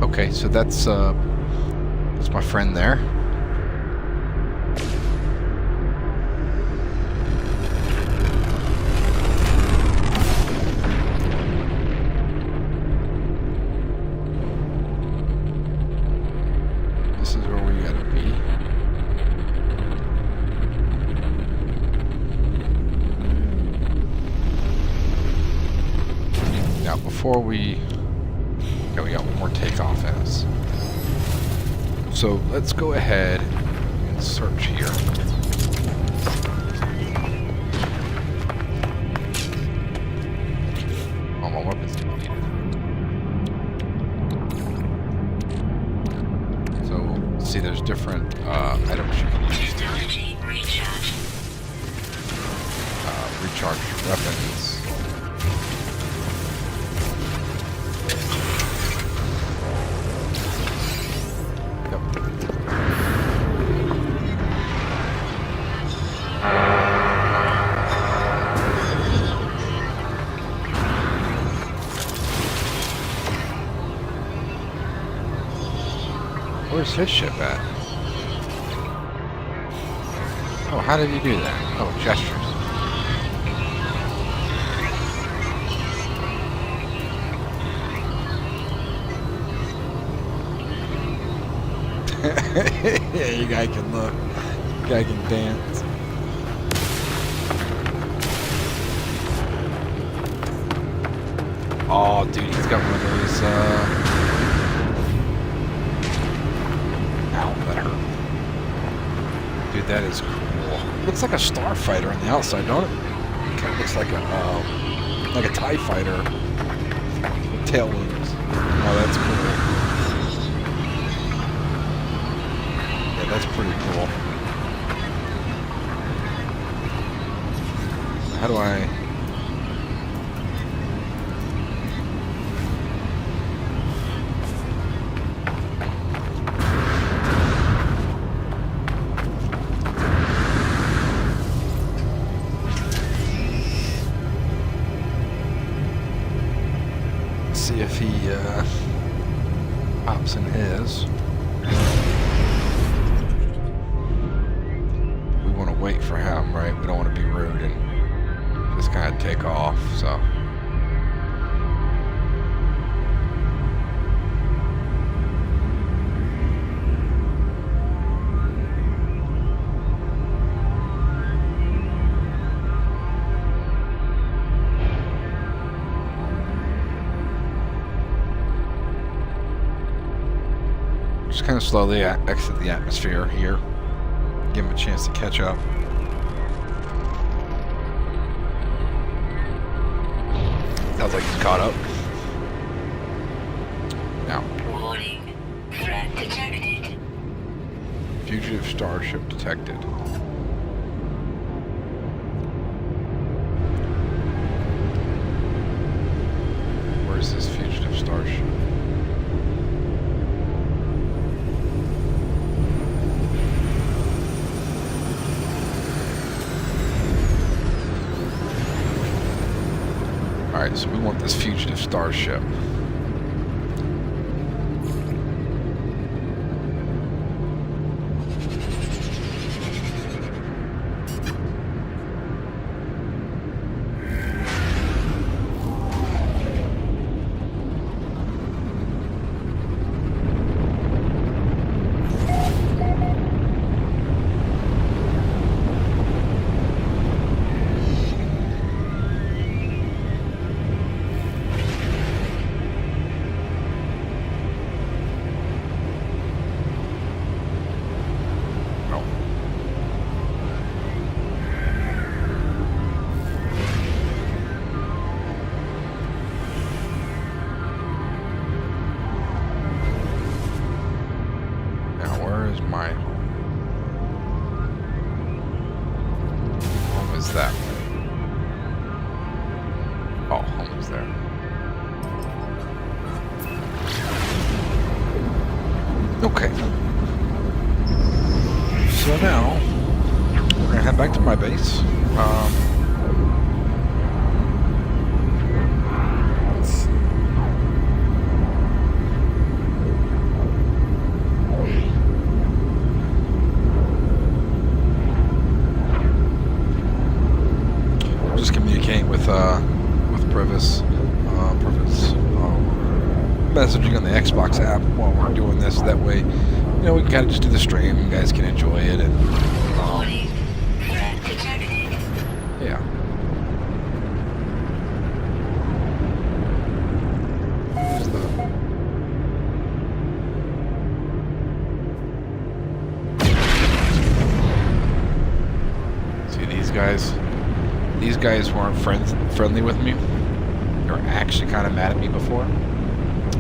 Okay, so that's my friend there. This is where we gotta be. Now, before we... Okay, we got one more takeoff in us. So let's go ahead and search here. All my weapons depleted. So see, there's different items you can use to Technology recharge. recharge your weapons. Where's his ship at? Oh, how did he do that? Oh, gestures. Yeah, you guy can look. You guy can dance. Oh, dude, he's got one of those, Ow, that hurt. Dude, that is cool. Looks like a starfighter on the outside, don't it? Kind of looks like a TIE fighter with tail wings. Oh, that's cool. Yeah, that's pretty cool. How do I... see if he pops in his. We want to wait for him, right? We don't want to be rude and just kind of take off, so. Just kind of slowly exit the atmosphere here. Give him a chance to catch up. Sounds like he's caught up. Now. Warning. Threat detected. Fugitive starship detected. Where's this fugitive starship? Alright, so we want this fugitive starship. was there. Okay. So now, we're gonna head back to my base. Let's see. Just communicating with Privis. Messaging on the Xbox app while we're doing this. That way, you know, we can kind of just do the stream. You guys can enjoy it, and Warning. Threat detected. yeah. Where's the... See these guys? These guys weren't friendly with me. They were actually kind of mad at me before.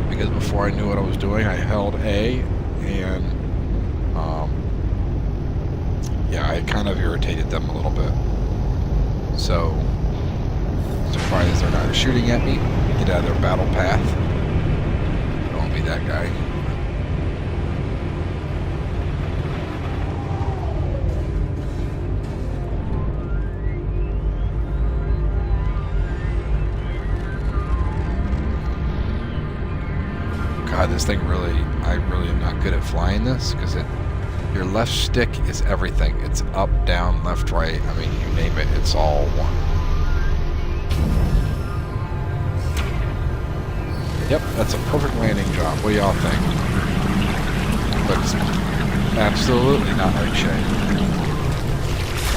Because before I knew what I was doing, I held A, and yeah, it kind of irritated them a little bit. So, surprised they're not shooting at me. Get out of their battle path. Don't be that guy. God, this thing really, I really am not good at flying this, because your left stick is everything. It's up, down, left, right. I mean, you name it, it's all one. Yep, that's a perfect landing job. What do y'all think? Looks absolutely not like shit.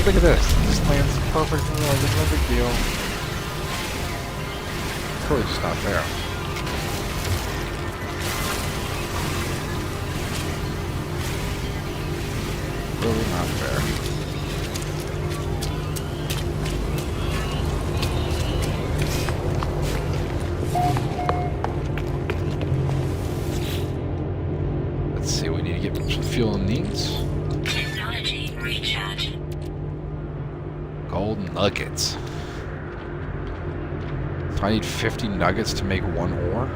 Look at this. This lands perfectly. No big deal. It's really just not fair. Really not fair. Let's see, we need to get some fuel and needs. Technology recharge. Gold nuggets. So I need 50 nuggets to make one ore?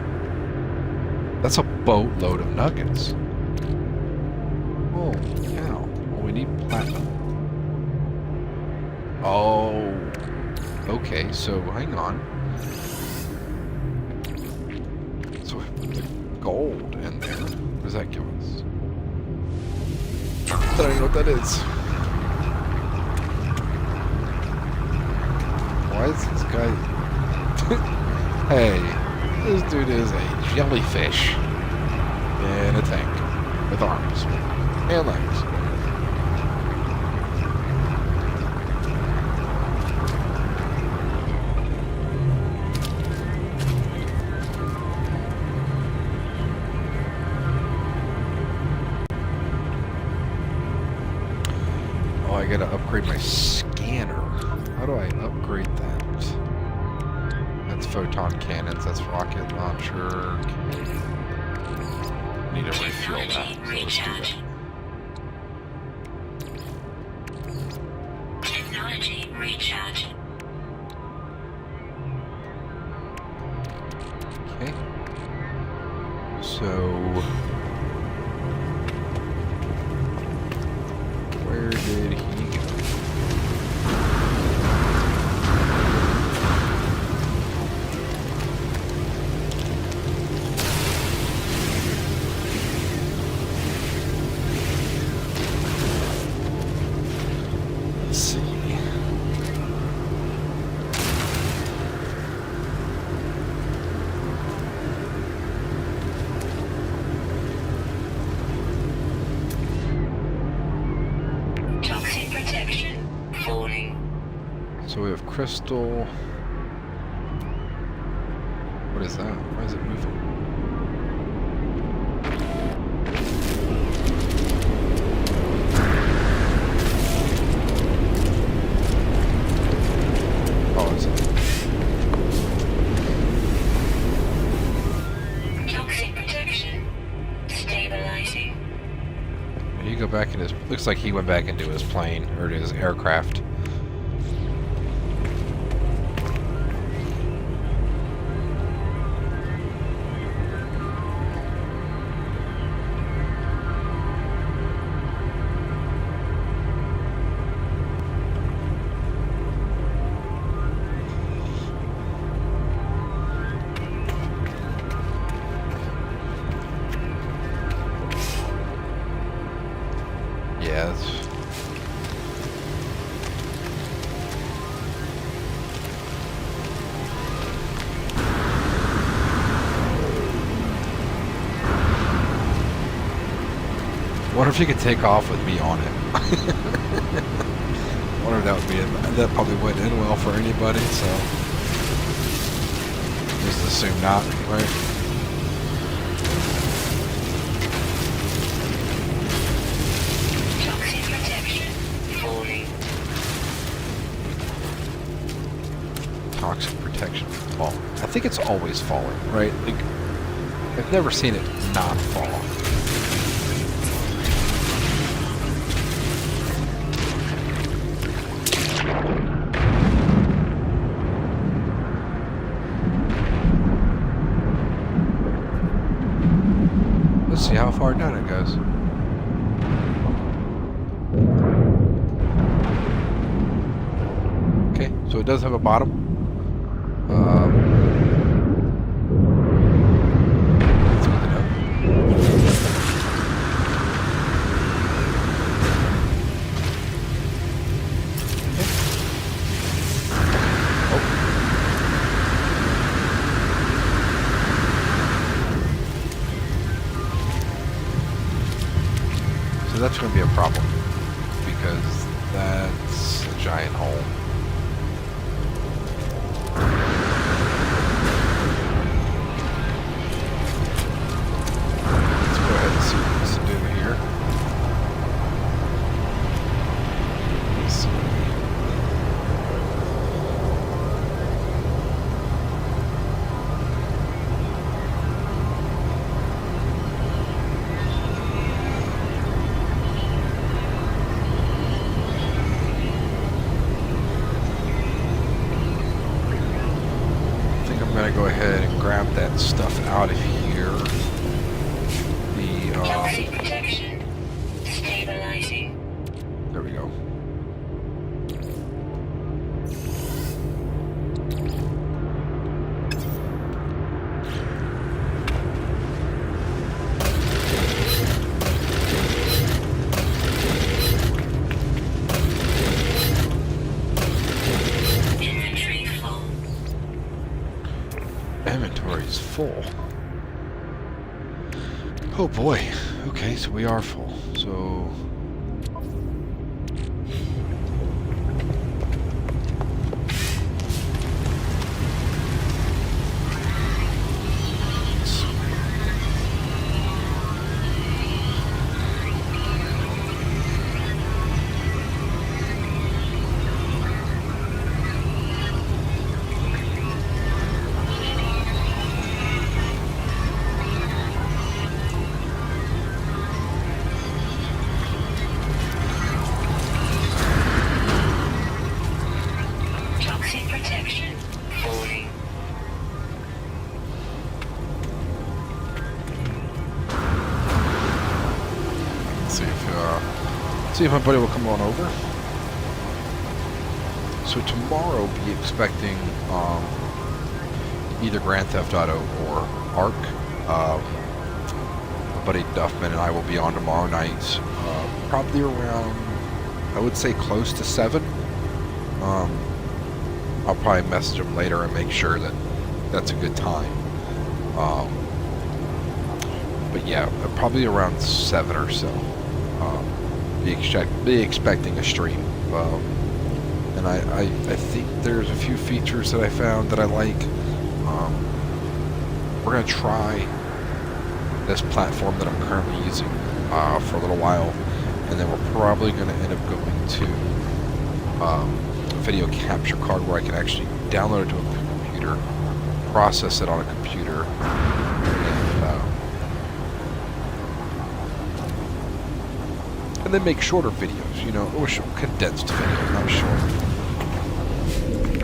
That's a boatload of nuggets. Oh, cow. We need platinum. Oh, okay, so hang on. So we put the gold in there. What does that give us? I don't know what that is. Why is this guy... Hey, this dude is a jellyfish in a tank with arms and legs. I gotta upgrade my scanner. How do I upgrade that? That's photon cannons, that's rocket launcher. Need to refuel that, so let's do that. Technology recharge. Okay. So... where did he go? Let's see. Toxic protection falling. So we have crystal. What is that? Why is it moving? Oh, it's Toxic protection stabilizing. you go back in his. Looks like he went back into his plane or his aircraft. Wonder if you could take off with me on it. Wonder if that would be that probably wouldn't end well for anybody. So just assume not, right? Toxic protection falling. Toxic protection fall. I think it's always falling, right? Like, I've never seen it not fall. Let's see how far down it goes. Okay, so it does have a bottom. Let's get it up. Oh. So that's going to be a problem because that's a giant hole. Let's go ahead and see what this will do here. Let's see. I think I'm gonna go ahead and grab that stuff out of here. The Toxic protection stabilizing. there we go. Inventory full. Inventory's full. Oh boy. Okay, so we are full. So Toxic protection falling. see if my buddy will come on over. So tomorrow, be expecting either Grand Theft Auto or Ark. My buddy Duffman and I will be on tomorrow night, probably around, I would say close to 7. I'll probably message him later and make sure that that's a good time. But yeah, probably around 7 or so. Be expecting a stream. And I think there's a few features that I found that I like. We're going to try this platform that I'm currently using for a little while. And then we're probably going to end up going to a video capture card where I can actually download it to a computer, process it on a computer, and then make shorter videos, you know, or condensed videos, not short.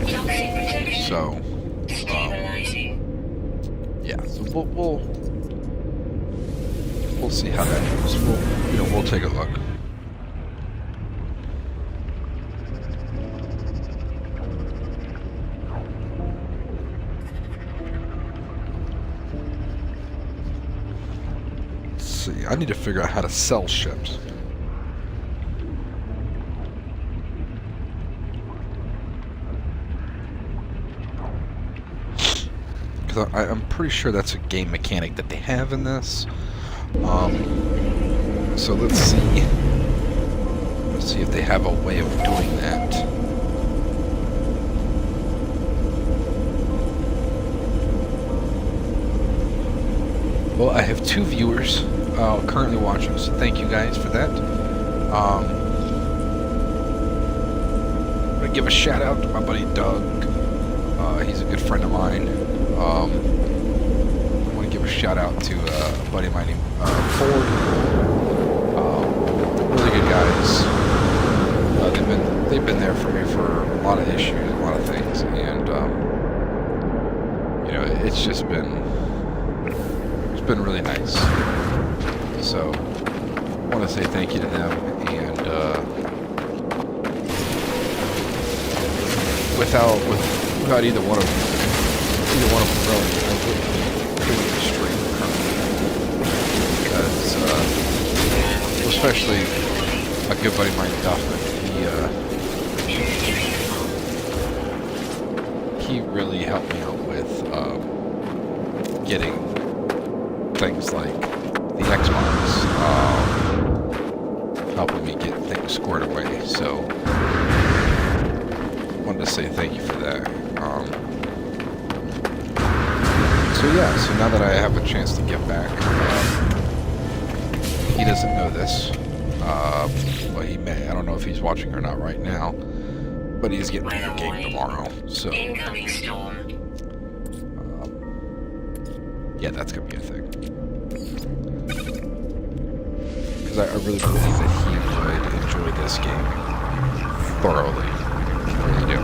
Toxic protection So, stabilizing. yeah, so we'll see how that goes. We'll take a look. Let's see. I need to figure out how to sell ships. I'm pretty sure that's a game mechanic that they have in this. So let's see. Let's see if they have a way of doing that. Well, I have 2 viewers currently watching, so thank you guys for that. I'm gonna give a shout out to my buddy Doug. He's a good friend of mine. I want to give a shout out to a buddy of mine named Ford. Really good guys. They've been there for me for a lot of issues, a lot of things, and you know, it's just been really nice. So I want to say thank you to them, and without either one of them really, I wouldn't be doing the stream currently, because especially a good buddy of mine, Duffman, he really helped me out with getting things like the Xbox, helping me get things squared away. So wanted to say thank you for that. So yeah, so now that I have a chance to get back, he doesn't know this, but he may. I don't know if he's watching or not right now, but he's getting a new game tomorrow. So Incoming storm. yeah, that's gonna be a thing. Because I really believe that he would enjoy this game thoroughly. I really do.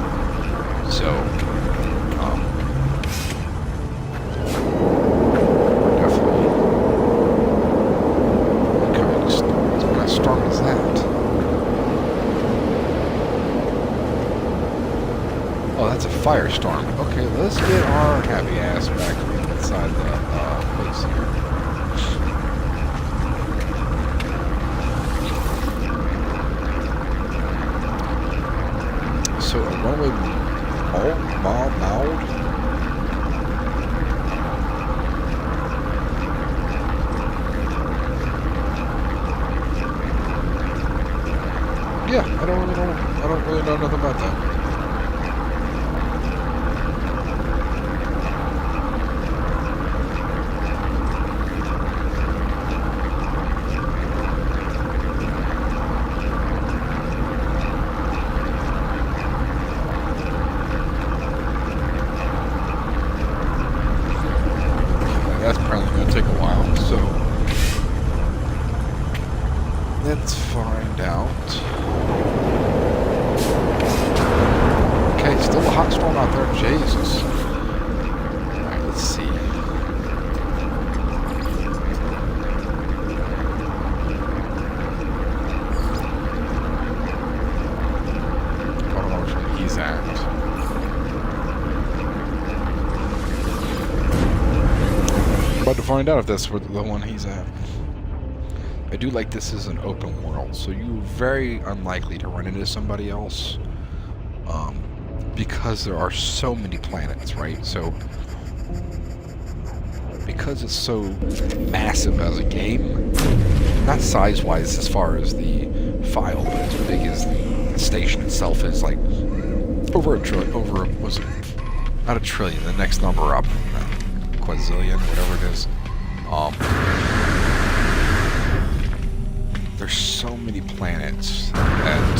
So, definitely. Incoming storm. How strong is that? Oh, that's a firestorm. Okay, let's get our happy ass back inside the place here. So a runaway mound? Yeah, I don't really know nothing about that. That's probably going to take a while, so let's find out. Okay, still a hot storm out there. Jesus. Alright, let's see. I don't know which one he's at. About to find out if that's where the one he's at. I do like this as an open world, so you're very unlikely to run into somebody else, because there are so many planets, right? So because it's so massive as a game, not size-wise as far as the file, but as big as the station itself is, like over was it not a trillion? The next number up. Quadrillion, whatever it is. There's so many planets, and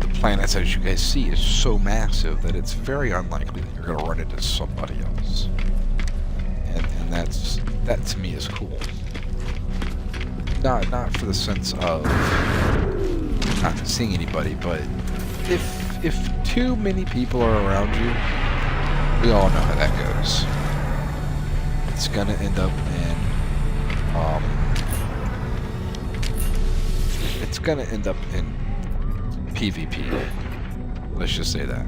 the planets, as you guys see, is so massive that it's very unlikely that you're going to run into somebody else. And that to me is cool. Not for the sense of not seeing anybody, but if too many people are around you, we all know how that goes. It's gonna end up in PvP. Let's just say that.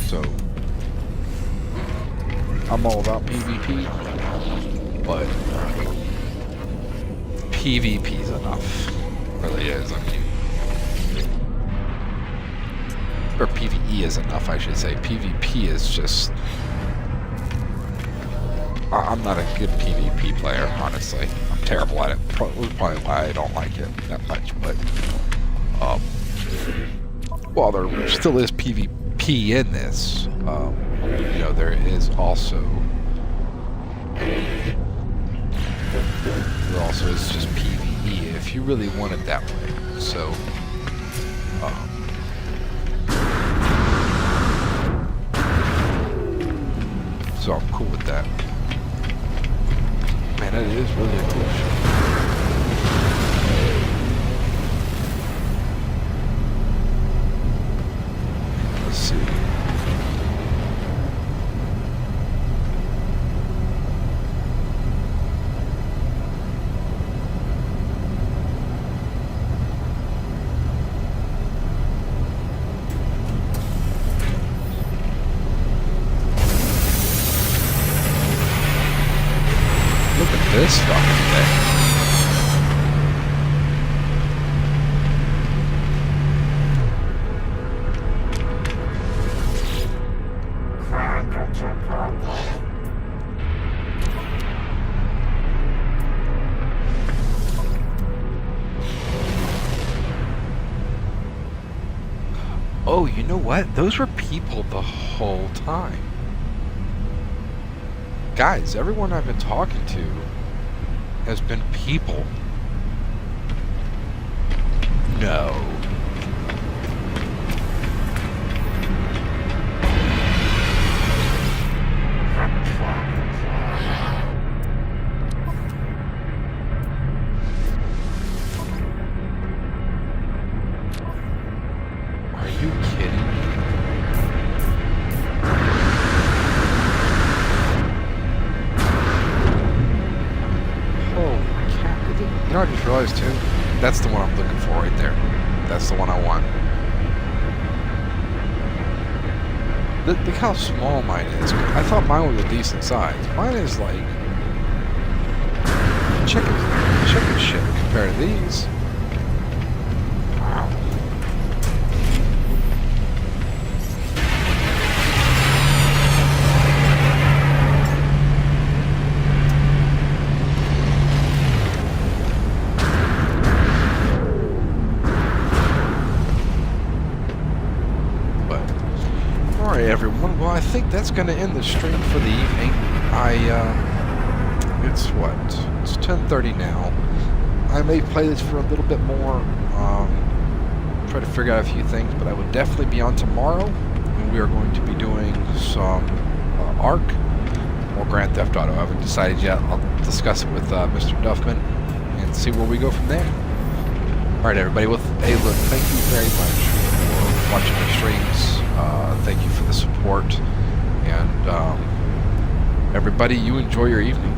So I'm all about PvP, but PvP is enough. It really is. I mean, or PvE is enough, I should say. PvP is just I'm not a good PvP player, honestly. I'm terrible at it. Probably why I don't like it that much. But um, while there still is PvP in this, you know, there is also just PvE if you really want it that way. So. So I'm cool with that. Man, that is really a cool ship. Let's see. Look at this fucking thing. Oh, you know what? Those were people the whole time. Guys, everyone I've been talking to has been people. No. Are you kidding me? You know, I just realized too, that's the one I'm looking for right there. That's the one I want. Look how small mine is. I thought mine was a decent size. Mine is like chicken shit compared to these. Wow. Alright everyone, well I think that's going to end the stream for the evening. It's what? It's 10:30 now. I may play this for a little bit more, try to figure out a few things, but I would definitely be on tomorrow, and we are going to be doing some ARK or Grand Theft Auto. I haven't decided yet. I'll discuss it with Mr. Duffman and see where we go from there. Alright everybody, well, hey look, thank you very much for watching the streams. Thank you for the support, and everybody, you enjoy your evening.